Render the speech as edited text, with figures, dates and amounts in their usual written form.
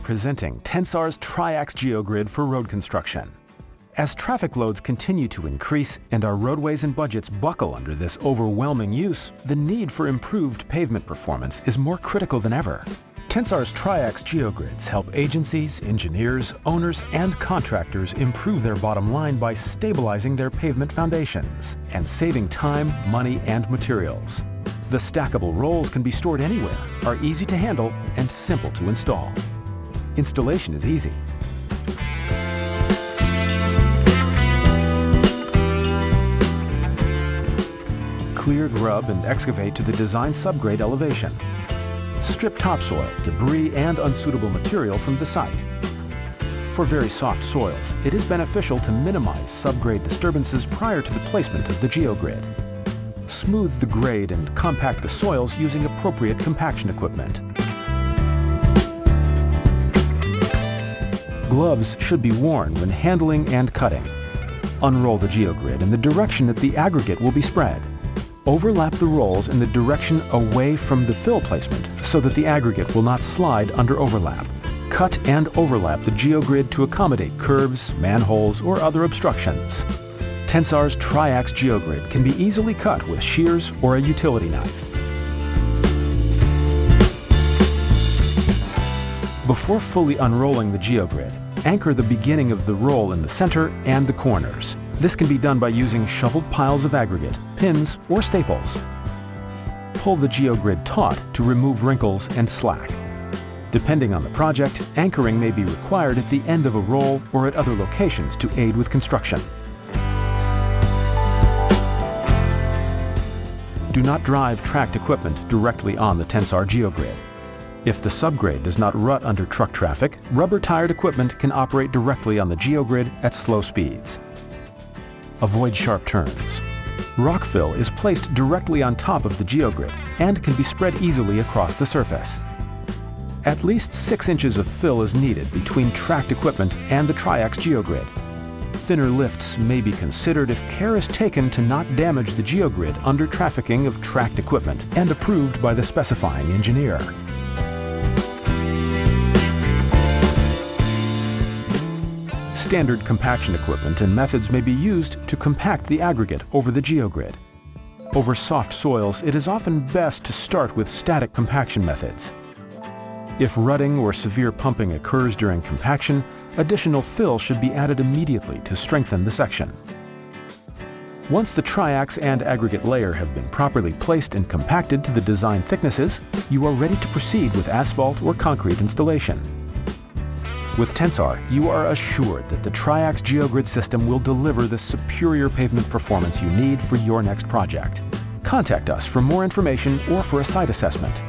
Presenting Tensar's Triax GeoGrid for road construction. As traffic loads continue to increase and our roadways and budgets buckle under this overwhelming use, the need for improved pavement performance is more critical than ever. Tensar's Triax GeoGrids help agencies, engineers, owners, and contractors improve their bottom line by stabilizing their pavement foundations and saving time, money, and materials. The stackable rolls can be stored anywhere, are easy to handle, and simple to install. Installation is easy. Clear, grub, and excavate to the design subgrade elevation. Strip topsoil, debris, and unsuitable material from the site. For very soft soils, it is beneficial to minimize subgrade disturbances prior to the placement of the geogrid. Smooth the grade and compact the soils using appropriate compaction equipment. Gloves should be worn when handling and cutting. Unroll the geogrid in the direction that the aggregate will be spread. Overlap the rolls in the direction away from the fill placement so that the aggregate will not slide under overlap. Cut and overlap the geogrid to accommodate curves, manholes, or other obstructions. Tensar's Triax GeoGrid can be easily cut with shears or a utility knife. Before fully unrolling the geogrid, anchor the beginning of the roll in the center and the corners. This can be done by using shoveled piles of aggregate, pins, or staples. Pull the geogrid taut to remove wrinkles and slack. Depending on the project, anchoring may be required at the end of a roll or at other locations to aid with construction. Do not drive tracked equipment directly on the Tensar GeoGrid. If the subgrade does not rut under truck traffic, rubber-tired equipment can operate directly on the geogrid at slow speeds. Avoid sharp turns. Rock fill is placed directly on top of the geogrid and can be spread easily across the surface. At least 6 inches of fill is needed between tracked equipment and the Triax GeoGrid. Thinner lifts may be considered if care is taken to not damage the geogrid under trafficking of tracked equipment and approved by the specifying engineer. Standard compaction equipment and methods may be used to compact the aggregate over the geogrid. Over soft soils, it is often best to start with static compaction methods. If rutting or severe pumping occurs during compaction, additional fill should be added immediately to strengthen the section. Once the Triax and aggregate layer have been properly placed and compacted to the design thicknesses, you are ready to proceed with asphalt or concrete installation. With Tensar, you are assured that the Triax GeoGrid system will deliver the superior pavement performance you need for your next project. Contact us for more information or for a site assessment.